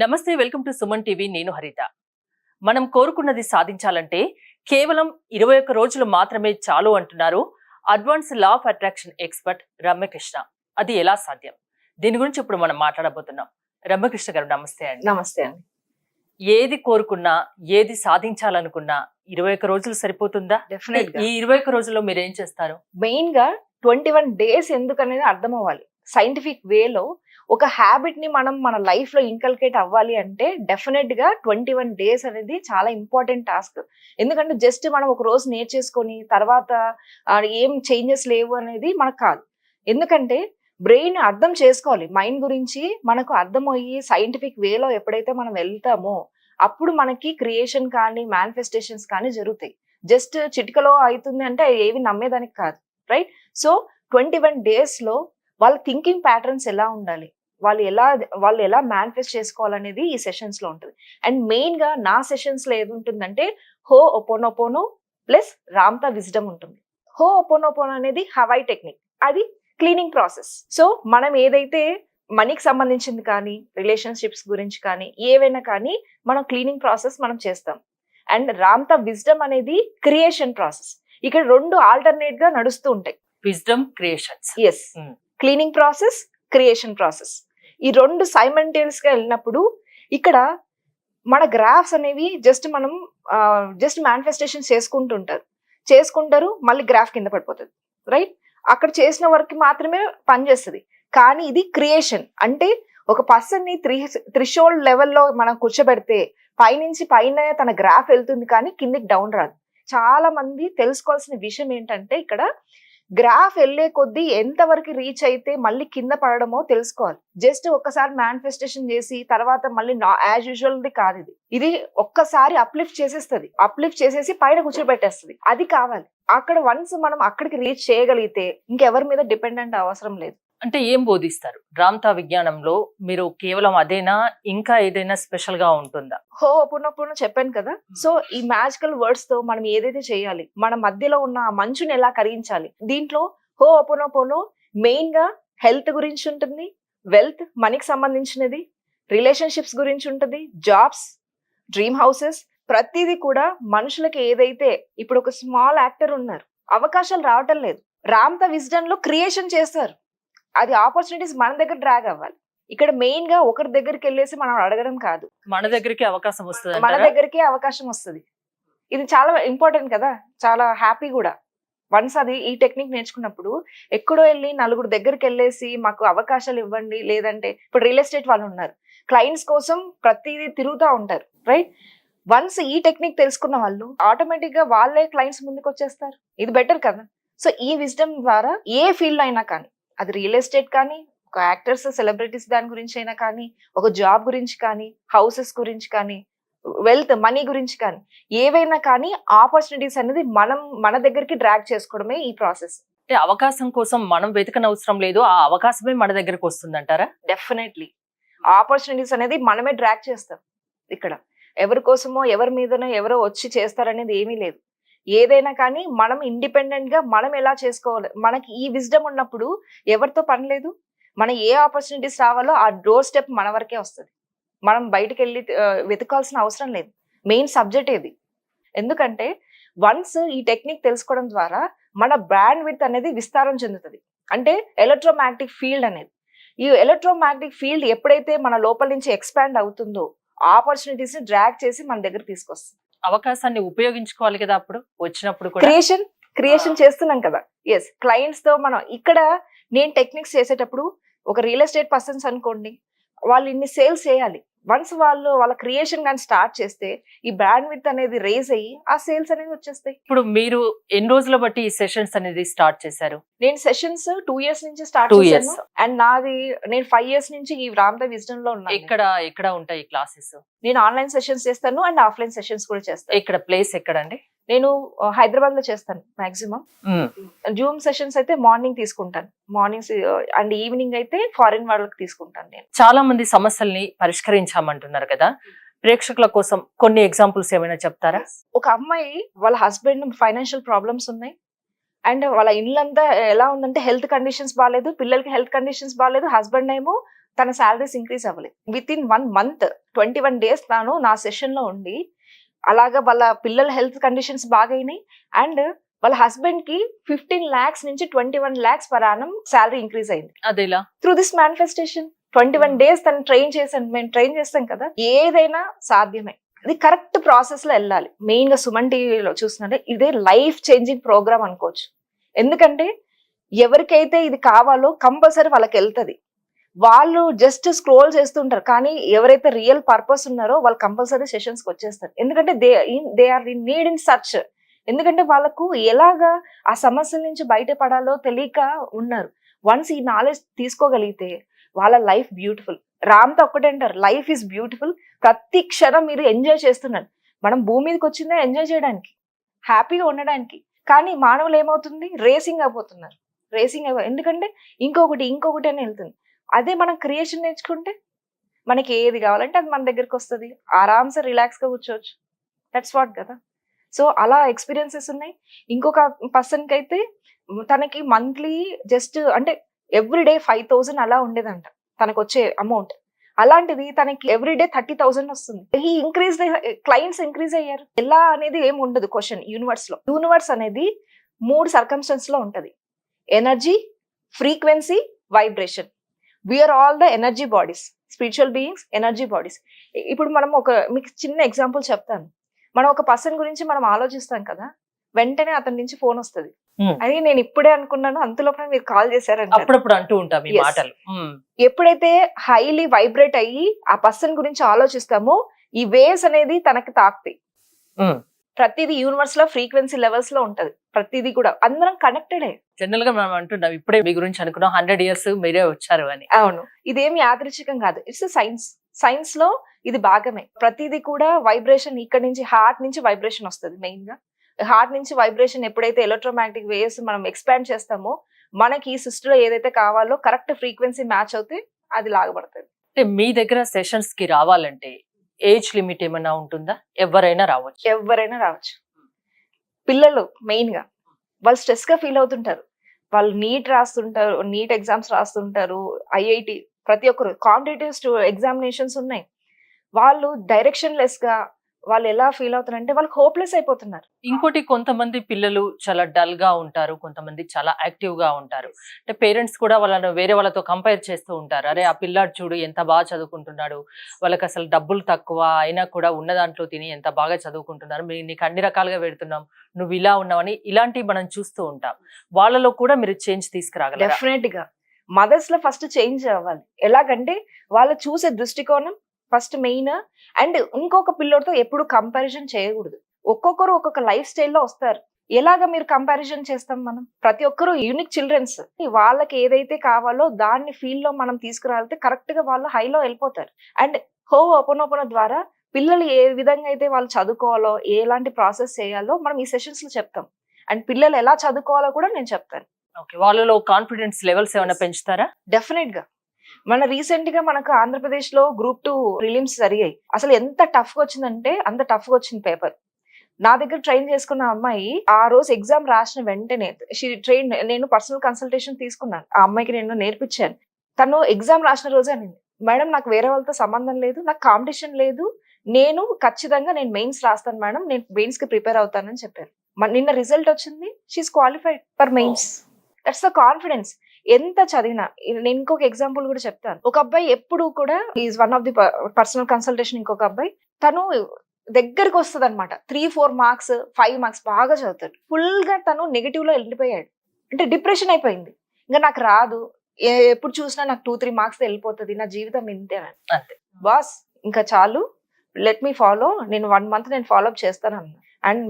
నమస్తే, welcome to Suman TV. నేను హరిత. మనం కోరుకున్నది సాధించాలంటే కేవలం 21 రోజులు మాత్రమే చాలు అంటున్నారు advance law of attraction expert Ramyakrishna. అది ఎలా సాధ్యం? దీని గురించి ఇప్పుడు మనం మాట్లాడబోతున్నాం. రమ్యకృష్ణ గారు నమస్తే అండి. నమస్తే అండి. ఏది కోరుకున్నా, ఏది సాధించాలనుకున్నా 21 రోజులు సరిపోతుందా? ఈ 21 రోజుల్లో మీరు ఏం చేస్తారు? మెయిన్ గా 21 డేస్ ఎందుకనేది అర్థం అవ్వాలి. సైంటిఫిక్ వేలో ఒక హ్యాబిట్ ని మనం మన లైఫ్ లో ఇన్కల్కేట్ అవ్వాలి అంటే డెఫినెట్ గా 21 డేస్ అనేది చాలా ఇంపార్టెంట్ టాస్క్. ఎందుకంటే జస్ట్ మనం ఒక రోజు నేర్చేసుకొని తర్వాత ఏం చేంజెస్ లేవు అనేది మనకు కాదు. ఎందుకంటే బ్రెయిన్ అర్థం చేసుకోవాలి. మైండ్ గురించి మనకు అర్థమయ్యి సైంటిఫిక్ వేలో ఎప్పుడైతే మనం వెళ్తామో అప్పుడు మనకి క్రియేషన్ కానీ మేనిఫెస్టేషన్స్ కానీ జరుగుతాయి. జస్ట్ చిటికలో అవుతుంది అంటే ఏవి నమ్మేదానికి కాదు, రైట్? సో 21 డేస్ లో వాళ్ళ థింకింగ్ ప్యాటర్న్స్ ఎలా ఉండాలి, వాళ్ళు ఎలా మేనిఫెస్ట్ చేసుకోవాలనేది ఈ సెషన్స్ లో ఉంటుంది. అండ్ మెయిన్ గా నా సెషన్స్ లో ఏది ఉంటుందంటే హో ఒపోనోపోనో ప్లస్ రామ్తా విజ్డమ్ ఉంటుంది. హో ఒపోనోపోనో అనేది హవాయి టెక్నిక్, అది క్లీనింగ్ ప్రాసెస్. సో మనం ఏదైతే మనీకి సంబంధించింది కానీ రిలేషన్షిప్స్ గురించి కానీ ఏవైనా కానీ మనం క్లీనింగ్ ప్రాసెస్ మనం చేస్తాం. అండ్ రామ్తా విజ్డమ్ అనేది క్రియేషన్ ప్రాసెస్. ఇక్కడ రెండు ఆల్టర్నేట్ గా నడుస్తూ ఉంటాయి. Wisdom, creations. Yes, cleaning process, creation process. ఈ రెండు సైమల్టేనియస్ గా వెళ్ళినప్పుడు ఇక్కడ మన గ్రాఫ్స్ అనేవి జస్ట్ మేనిఫెస్టేషన్ చేసుకుంటారు మళ్ళీ గ్రాఫ్ కింద పడిపోతుంది, రైట్? అక్కడ చేసిన వర్క్ మాత్రమే పనిచేస్తుంది. కానీ ఇది క్రియేషన్ అంటే ఒక పర్సన్ ని థ్రెషోల్డ్ లెవెల్లో మనం కూర్చోబెడితే పైనుంచి పైన తన గ్రాఫ్ వెళ్తుంది కానీ కిందికి డౌన్ రాదు. చాలా మంది తెలుసుకోవాల్సిన విషయం ఏంటంటే ఇక్కడ గ్రాఫ్ వెళ్లే కొద్దీ ఎంతవరకు రీచ్ అయితే మళ్ళీ కింద పడడమో తెలుసుకోవాలి. జస్ట్ ఒక్కసారి మేనిఫెస్టేషన్ చేసి తర్వాత మళ్ళీ యాజ్ యూజువల్ కాదు. ఇది ఒక్కసారి అప్లిఫ్ట్ చేసేసి పైన కూర్చోబెట్టేస్తుంది. అది కావాలి. అక్కడ వన్స్ మనం అక్కడికి రీచ్ చేయగలిగితే ఇంకెవరి మీద డిపెండెంట్ అవసరం లేదు. అంటే ఏం బోధిస్తారు రామ్తా విజ్ఞానంలో? మీరు కేవలం అదేనా, ఇంకా ఏదైనా స్పెషల్ గా ఉంటుందా? హో ఒపోనోపోనో చెప్పాను కదా. సో ఈ మ్యాజికల్ వర్డ్స్ తో మనం ఏదైతే చేయాలి, మన మధ్యలో ఉన్న మంచుని ఎలా కరిగించాలి. దీంట్లో హో ఒపోనోపోనో మెయిన్ గా హెల్త్ గురించి ఉంటుంది, వెల్త్ మనీకి సంబంధించినది, రిలేషన్షిప్స్ గురించి ఉంటుంది, జాబ్స్, డ్రీమ్ హౌసెస్, ప్రతిదీ కూడా మనుషులకి ఏదైతే ఇప్పుడు ఒక స్మాల్ యాక్టర్ ఉన్నారు, అవకాశాలు రావటం లేదు. రామ్తా విజ్డమ్ లో క్రియేషన్ చేస్తారు. అది ఆపర్చునిటీస్ మన దగ్గర డ్రాగ్ అవ్వాలి. ఇక్కడ మెయిన్ గా ఒకరి దగ్గరికి వెళ్ళేసి మనం అడగడం కాదు, మన దగ్గరికి అవకాశం వస్తుంది. మన దగ్గరికి అవకాశం వస్తుంది. ఇది చాలా ఇంపార్టెంట్ కదా, చాలా హ్యాపీ కూడా. వన్స్ అది ఈ టెక్నిక్ నేర్చుకున్నప్పుడు ఎక్కడో వెళ్ళి నలుగురు దగ్గరికి వెళ్ళేసి మాకు అవకాశాలు ఇవ్వండి, లేదంటే ఇప్పుడు రియల్ ఎస్టేట్ వాళ్ళు ఉన్నారు, క్లయింట్స్ కోసం ప్రతిదీ తిరుగుతూ ఉంటారు, రైట్? వన్స్ ఈ టెక్నిక్ తెలుసుకున్న వాళ్ళు ఆటోమేటిక్ గా వాళ్ళే క్లయింట్స్ ముందుకు వచ్చేస్తారు. ఇది బెటర్ కదా. సో ఈ విజ్డమ్ ద్వారా ఏ ఫీల్డ్ అయినా కానీ, అది రియల్ ఎస్టేట్ కానీ, ఒక యాక్టర్స్, సెలబ్రిటీస్ దాని గురించి అయినా కానీ, ఒక జాబ్ గురించి కానీ, హౌసెస్ గురించి కానీ, వెల్త్, మనీ గురించి కానీ, ఏవైనా కానీ ఆపర్చునిటీస్ అనేది మన దగ్గరికి డ్రాగ్ చేసుకోవడమే ఈ ప్రాసెస్. అంటే అవకాశం కోసం మనం వెతకనవసరం లేదు, ఆ అవకాశమే మన దగ్గరకు వస్తుంది అంటారా? డెఫినెట్లీ ఆపర్చునిటీస్ అనేది మనమే డ్రాగ్ చేస్తాం. ఇక్కడ ఎవరి కోసమో ఎవరి మీదనో ఎవరో వచ్చి చేస్తారనేది ఏమీ లేదు. ఏదైనా కానీ మనం ఇండిపెండెంట్ గా మనం ఎలా చేసుకోవాలి. మనకి ఈ విజ్డమ్ ఉన్నప్పుడు ఎవరితో పని లేదు. మనం ఏ ఆపర్చునిటీస్ రావాలో ఆ డోర్ స్టెప్ మన వరకే వస్తుంది. మనం బయటకు వెళ్ళి వెతకాల్సిన అవసరం లేదు. మెయిన్ సబ్జెక్ట్ ఇది. ఎందుకంటే వన్స్ ఈ టెక్నిక్ తెలుసుకోవడం ద్వారా మన బ్రాండ్ విత్ అనేది విస్తారం చెందుతుంది. అంటే ఎలక్ట్రోమాగ్నెటిక్ ఫీల్డ్ అనేది, ఈ ఎలక్ట్రోమాగ్నెటిక్ ఫీల్డ్ ఎప్పుడైతే మన లోపల నుంచి ఎక్స్పాండ్ అవుతుందో ఆపర్చునిటీస్ ని డ్రాగ్ చేసి మన దగ్గర తీసుకొస్తుంది. అవకాశాన్ని ఉపయోగించుకోవాలి కదా అప్పుడు వచ్చినప్పుడు కూడా. క్రియేషన్ చేస్తున్నాం కదా. ఎస్, క్లయింట్స్ తో మనం ఇక్కడ నేను టెక్నిక్స్ చేసేటప్పుడు ఒక రియల్ ఎస్టేట్ పర్సన్స్ అనుకోండి, వాళ్ళు ఇన్ని సేల్స్ చేయాలి. వన్స్ వాళ్ళ క్రియేషన్ కానీ స్టార్ట్ చేస్తే ఈ బ్రాండ్ విత్ అనేది రేజ్ అయ్యి ఆ సేల్స్ అనేది వచ్చేస్తాయి. ఇప్పుడు మీరు ఎన్ని రోజుల బట్టి ఈ సెషన్స్ అనేది స్టార్ట్ చేశారు? నేను సెషన్స్ 2 years నుంచి స్టార్ట్ చేశాను. అండ్ నేను 5 years నుంచి ఈ రామ్తా విజ్డమ్ లో ఉన్నాను. ఎక్కడ ఉంటాయి క్లాసెస్? నేను ఆన్లైన్ సెషన్స్ చేస్తాను అండ్ ఆఫ్లైన్ సెషన్స్ కూడా చేస్తాను. ఇక్కడ ప్లేస్ ఎక్కడండి? నేను హైదరాబాద్ లో చేస్తాను మాక్సిమం. జూమ్ సెషన్స్ అయితే మార్నింగ్ తీసుకుంటాను, మార్నింగ్స్ అండ్ ఈవినింగ్ అయితే ఫారిన్ వాళ్ళకి తీసుకుంటాను. నేను చాలా మంది సమస్యల్ని పరిష్కరించామంటున్నారు కదా, ప్రేక్షకుల కోసం కొన్ని ఎగ్జాంపుల్స్ ఏమైనా చెప్తారా? ఒక అమ్మాయి వాళ్ళ హస్బెండ్ ఫైనాన్షియల్ ప్రాబ్లమ్స్ ఉన్నాయి అండ్ వాళ్ళ ఇల్లంతా ఎలా ఉందంటే హెల్త్ కండిషన్స్ బాగాలేదు, పిల్లలకి హెల్త్ కండిషన్స్ బాగాలేదు, హస్బెండ్ ఏమో తన శాలరీస్ ఇంక్రీజ్ అవ్వలేదు. విత్ ఇన్ 1 month 21 days తాను నా సెషన్ లో ఉండి అలాగా వాళ్ళ పిల్లల హెల్త్ కండిషన్స్ బాగైనాయి. అండ్ వాళ్ళ హస్బెండ్ కి 15 lakhs నుంచి 21 lakhs per annum salary increase అయింది. అదేలా? Through this manifestation. 21 days తను ట్రైన్ చేశాను. మేము ట్రైన్ చేస్తాం కదా, ఏదైనా సాధ్యమే. ఇది కరెక్ట్ ప్రాసెస్ లో వెళ్ళాలి. మెయిన్ గా సుమన్ టీవీలో చూస్తుంటే ఇదే లైఫ్ చేంజింగ్ ప్రోగ్రామ్ అనుకోవచ్చు. ఎందుకంటే ఎవరికైతే ఇది కావాలో కంపల్సరీ వాళ్ళకి వెళ్తుంది. వాళ్ళు జస్ట్ స్క్రోల్ చేస్తుంటారు, కానీ ఎవరైతే రియల్ పర్పస్ ఉన్నారో వాళ్ళు కంపల్సరీ సెషన్స్ కి వచ్చేస్తారు. ఎందుకంటే they are in need in search. ఎందుకంటే వాళ్ళకు ఎలాగా ఆ సమస్యల నుంచి బయటపడాలో తెలియక ఉన్నారు. వన్స్ ఈ నాలెడ్జ్ తీసుకోగలిగితే వాళ్ళ లైఫ్ బ్యూటిఫుల్. రామ్తో ఒక్కటే అంటారు, లైఫ్ ఈజ్ బ్యూటిఫుల్. ప్రతి క్షణం మీరు ఎంజాయ్ చేస్తున్నారు. మనం భూమి మీదకి వచ్చిందే ఎంజాయ్ చేయడానికి, హ్యాపీగా ఉండడానికి. కానీ మానవులు ఏమవుతుంది, రేసింగ్ అయిపోతున్నారు. ఎందుకంటే ఇంకొకటి అని వెళ్తుంది. అదే మనం క్రియేషన్ నేర్చుకుంటే మనకి ఏది కావాలంటే అది మన దగ్గరికి వస్తుంది. ఆరామ్సే రిలాక్స్ గా కూర్చోవచ్చు. దట్స్ వాట్ కదా. సో అలా ఎక్స్పీరియన్సెస్ ఉన్నాయి. ఇంకొక పర్సన్ కి అయితే తనకి మంత్లీ జస్ట్ అంటే ఎవ్రీడే 5,000 అలా ఉండేదంట తనకు వచ్చే అమౌంట్. అలాంటిది తనకి ఎవ్రీడే 30,000 వస్తుంది. ఈ క్లయింట్స్ ఇంక్రీజ్ అయ్యారు. ఎలా అనేది ఏమి ఉండదు క్వశ్చన్ యూనివర్స్ లో. యూనివర్స్ అనేది 3 సర్కమ్స్టెన్స్ లో ఉంటది: energy, frequency, vibration. We're all the energy bodies. Spiritual beings, energy bodies. ఇప్పుడు మనం మీకు చిన్న ఎగ్జాంపుల్ చెప్తాను. మనం ఒక పర్సన్ గురించి మనం ఆలోచిస్తాం కదా, వెంటనే అతని నుంచి ఫోన్ వస్తుంది. అది నేను ఇప్పుడే అనుకున్నాను, అంతలోపల మీరు కాల్ చేశారంట. అప్పుడప్పుడు అంటూ ఉంటాం ఈ మాటలు. ఎప్పుడైతే హైలీ వైబ్రేట్ అయ్యి ఆ పర్సన్ గురించి ఆలోచిస్తామో ఈ వేవ్స్ అనేది తనకి తాకుతాయి. ప్రతిదీ యూనివర్స్ లో ఫ్రీక్వెన్సీ లెవెల్స్ లో ఉంటది. ప్రతిదీ కూడా అందరం కనెక్టెడ్. జనరల్ గా మనం అంటున్నాం, ఇప్పుడే మీ గురించి అనుకున్నాం 100 years మీరే వచ్చారు అని. అవును, ఇదేమి యాదృచ్ఛికం కాదు. It's science. సైన్స్ లో ఇది భాగమే. ప్రతిదీ కూడా వైబ్రేషన్ ఇక్కడ నుంచి హార్ట్ నుంచి వైబ్రేషన్ వస్తుంది. మెయిన్ గా హార్ట్ నుంచి వైబ్రేషన్ ఎప్పుడైతే ఎలక్ట్రోమాగ్నెటిక్ వేవ్స్ మనం ఎక్స్పాండ్ చేస్తామో మనకి ఈ సృష్టిలో ఏదైతే కావాలో కరెక్ట్ ఫ్రీక్వెన్సీ మ్యాచ్ అవుతే అది లాగబడుతుంది. అంటే మీ దగ్గర సెషన్స్ కి రావాలంటే ఏజ్ లిమిట్ ఏమైనా ఉంటుందా? ఎవరైనా రావచ్చు. పిల్లలు మెయిన్ గా వాళ్ళు స్ట్రెస్ గా ఫీల్ అవుతుంటారు. వాళ్ళు నీట్ ఎగ్జామ్స్ రాస్తుంటారు, ఐఐటి, ప్రతి ఒక్కరు కాంపిటేటివ్ ఎగ్జామినేషన్స్ ఉన్నాయి. వాళ్ళు డైరెక్షన్ లెస్ గా వాళ్ళు ఎలా ఫీల్ అవుతారంటే వాళ్ళకి హోప్లెస్ అయిపోతున్నారు. ఇంకోటి, కొంతమంది పిల్లలు చాలా డల్ గా ఉంటారు, కొంతమంది చాలా యాక్టివ్ గా ఉంటారు. అంటే పేరెంట్స్ కూడా వాళ్ళని వేరే వాళ్ళతో కంపేర్ చేస్తూ ఉంటారు. అరే ఆ పిల్లాడు చూడు ఎంత బాగా చదువుకుంటున్నాడు, వాళ్ళకి అసలు డబ్బులు తక్కువ అయినా కూడా ఉన్న దాంట్లో తిని ఎంత బాగా చదువుకుంటున్నారు, నీకు అన్ని రకాలుగా పెడుతున్నాం, నువ్వు ఇలా ఉన్నావని ఇలాంటివి మనం చూస్తూ ఉంటాం. వాళ్ళలో కూడా మీరు చేంజ్ తీసుకురాగలరా? డెఫినెట్ గా మదర్స్ లో ఫస్ట్ చేంజ్ అవ్వాలి. ఎలాగంటే వాళ్ళు చూసే దృష్టికోణం ఫస్ట్ మెయిన్. అండ్ ఇంకొక పిల్లోడితో ఎప్పుడు కంపారిజన్ చేయకూడదు. ఒక్కొక్కరు ఒక్కొక్క లైఫ్ స్టైల్లో వస్తారు. ఎలాగ మీరు కంపారిజన్ చేస్తాం? మనం ప్రతి ఒక్కరు యూనిక్ చిల్డ్రన్స్. వాళ్ళకి ఏదైతే కావాలో దాన్ని ఫీల్డ్ లో మనం తీసుకురాలితే కరెక్ట్ గా వాళ్ళు హైలో వెళ్ళిపోతారు. అండ్ ఓపెన్ ద్వారా పిల్లలు ఏ విధంగా అయితే వాళ్ళు చదువుకోవాలో, ఎలాంటి ప్రాసెస్ చేయాలో మనం ఈ సెషన్స్ లో చెప్తాం. అండ్ పిల్లలు ఎలా చదువుకోవాలో కూడా నేను చెప్తాను. వాళ్ళలో కాన్ఫిడెన్స్ లెవెల్స్ ఏమైనా పెంచుతారా? డెఫినెట్ గా. రీసెంట్ గా మనకు ఆంధ్రప్రదేశ్ లో Group 2 ప్రిలిమ్స్ జరిగాయి. అసలు ఎంత టఫ్ గా వచ్చిందంటే అంత టఫ్ గా వచ్చింది పేపర్. నా దగ్గర ట్రైన్ చేసుకున్న అమ్మాయి ఆ రోజు ఎగ్జామ్ రాసిన వెంటనే నేను పర్సనల్ కన్సల్టేషన్ తీసుకున్నాను. ఆ అమ్మాయికి నేను నేర్పించాను. తను ఎగ్జామ్ రాసిన రోజే అనింది, మేడం నాకు వేరే వాళ్ళతో సంబంధం లేదు, నాకు కాంపిటీషన్ లేదు, నేను ఖచ్చితంగా మెయిన్స్ రాస్తాను మేడం, నేను మెయిన్స్ కి ప్రిపేర్ అవుతానని చెప్పాను. నిన్న రిజల్ట్ వచ్చింది, she's qualified for mains. That's the confidence. ఎంత చదివినా. నేను ఇంకొక ఎగ్జాంపుల్ కూడా చెప్తాను. ఒక అబ్బాయి ఎప్పుడు కూడా is one of the personal consultation. ఇంకొక అబ్బాయి తను దగ్గరికి వస్తుంది అనమాట. 3-4 మార్క్స్ 5 మార్క్స్ బాగా చదువుతాడు. ఫుల్ గా తను నెగిటివ్ లో వెళ్ళిపోయాడు. అంటే డిప్రెషన్ అయిపోయింది. ఇంకా నాకు రాదు, ఎప్పుడు చూసినా నాకు 2-3 మార్క్స్ వెళ్ళిపోతుంది, నా జీవితం ఇంతే అంతే. బాస్ ఇంకా చాలు, లెట్ మీ ఫాలో, నేను 1 month నేను ఫాలోఅప్ చేస్తాను అన్న. అండ్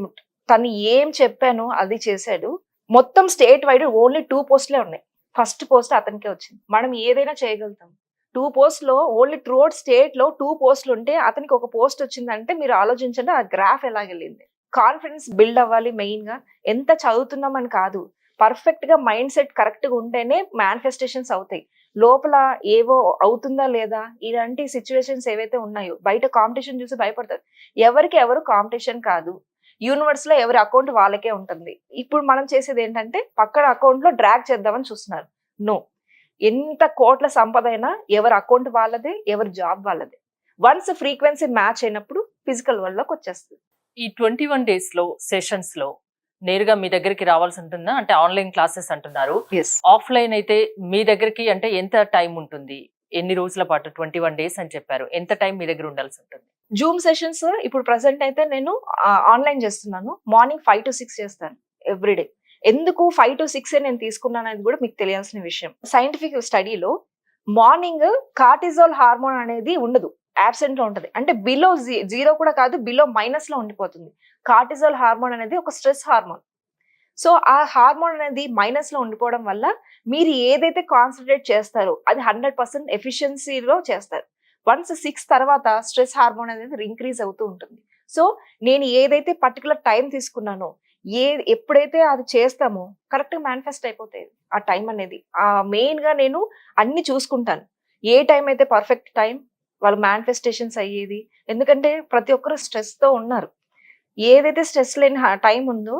తను ఏం చెప్పాను అది చేశాడు. మొత్తం స్టేట్ వైడ్ ఓన్లీ 2 పోస్టులే ఉన్నాయి. ఫస్ట్ పోస్ట్ అతనికే వచ్చింది. మనం ఏదైనా చేయగలుగుతాం. 2 పోస్టులో ఓన్లీ త్రూఅవుట్ స్టేట్ లో 2 పోస్టులు ఉంటే అతనికి ఒక పోస్ట్ వచ్చిందంటే మీరు ఆలోచించండి ఆ గ్రాఫ్ ఎలాగెళ్ళింది. కాన్ఫిడెన్స్ బిల్డ్ అవ్వాలి. మెయిన్ గా ఎంత చదువుతున్నామని కాదు, పర్ఫెక్ట్ గా మైండ్ సెట్ కరెక్ట్ గా ఉంటేనే మేనిఫెస్టేషన్స్ అవుతాయి. లోపల ఏవో అవుతుందా లేదా ఇలాంటి సిచ్యువేషన్స్ ఏవైతే ఉన్నాయో, బయట కాంపిటీషన్ చూసి భయపడతారు. ఎవరికి ఎవరు కాంపిటీషన్ కాదు. యూనివర్స్ లో ఎవరి అకౌంట్ వాళ్ళకే ఉంటుంది. ఇప్పుడు మనం చేసేది ఏంటంటే పక్కన అకౌంట్ లో డ్రాగ్ చేద్దామని చూస్తున్నారు. నో, ఎంత కోట్ల సంపద అయినా ఎవరి అకౌంట్ వాళ్ళదే, ఎవరి జాబ్ వాళ్ళదే. వన్స్ ఫ్రీక్వెన్సీ మ్యాచ్ అయినప్పుడు ఫిజికల్ వరల్డ్ లోకి వచ్చేస్తుంది. ఈ 21 డేస్ లో సెషన్స్ లో నేరుగా మీ దగ్గరికి రావాల్సి ఉంటుందా? అంటే ఆన్లైన్ క్లాసెస్ అంటున్నారు, ఆఫ్లైన్ అయితే మీ దగ్గరికి అంటే ఎంత టైం ఉంటుంది? ఎన్ని రోజుల పాటు? 21 డేస్ అని చెప్పారు, ఎంత టైం మీ దగ్గర ఉండాల్సి ఉంటుంది? జూమ్ సెషన్స్ ఇప్పుడు ప్రెసెంట్ అయితే నేను ఆన్లైన్ చేస్తున్నాను. మార్నింగ్ 5 to 6 చేస్తాను ఎవ్రీడే. ఎందుకు 5 to 6 నేను తీసుకున్నాను అనేది కూడా మీకు తెలియాల్సిన విషయం. సైంటిఫిక్ స్టడీలో మార్నింగ్ కార్టిజోల్ హార్మోన్ అనేది ఉండదు, అబ్సెంట్ లో ఉంటది. అంటే బిలో 0 కూడా కాదు, బిలో మైనస్ లో ఉండిపోతుంది. కార్టిజోల్ హార్మోన్ అనేది ఒక స్ట్రెస్ హార్మోన్. సో ఆ హార్మోన్ అనేది మైనస్ లో ఉండిపోవడం వల్ల మీరు ఏదైతే కాన్సన్ట్రేట్ చేస్తారో అది 100% ఎఫిషియన్సీలో చేస్తారు. వన్స్ 6 తర్వాత స్ట్రెస్ హార్మోన్ అనేది ఇంక్రీజ్ అవుతూ ఉంటుంది. సో నేను ఏదైతే పర్టికులర్ టైం తీసుకున్నానో, ఎప్పుడైతే అది చేస్తామో కరెక్ట్ మేనిఫెస్ట్ అయిపోతాయి ఆ టైం అనేది. మెయిన్ గా నేను అన్ని చూసుకుంటాను, ఏ టైం అయితే పర్ఫెక్ట్ టైం వాళ్ళ మేనిఫెస్టేషన్స్ అయ్యేది. ఎందుకంటే ప్రతి ఒక్కరు స్ట్రెస్ తో ఉన్నారు. ఏదైతే స్ట్రెస్ లేని టైం ఉందో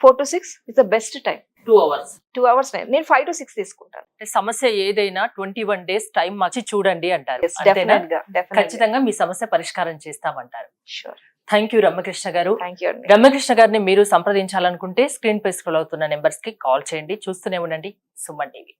4 to 6 is the best time. 2 hours. 2 hours నేను 5 to 6 తీసుకుంటాను. అంటే సమస్య ఏదైనా 21 డేస్ టైం మార్చి చూడండి అంటారు. Yes, అంతేనా? definitely. ఖచ్చితంగా మీ సమస్య పరిష్కారం చేస్తామంటారు. Sure. థ్యాంక్ యూ రమ్యకృష్ణ గారు. Thank you అండి. రమ్యకృష్ణ గారిని మీరు సంప్రదించాలనుకుంటే స్క్రీన్ పై స్క్రోల్ అవుతున్న నెంబర్స్ కి కాల్ చేయండి. చూస్తూనే ఉండండి సుమన్ టీవీ.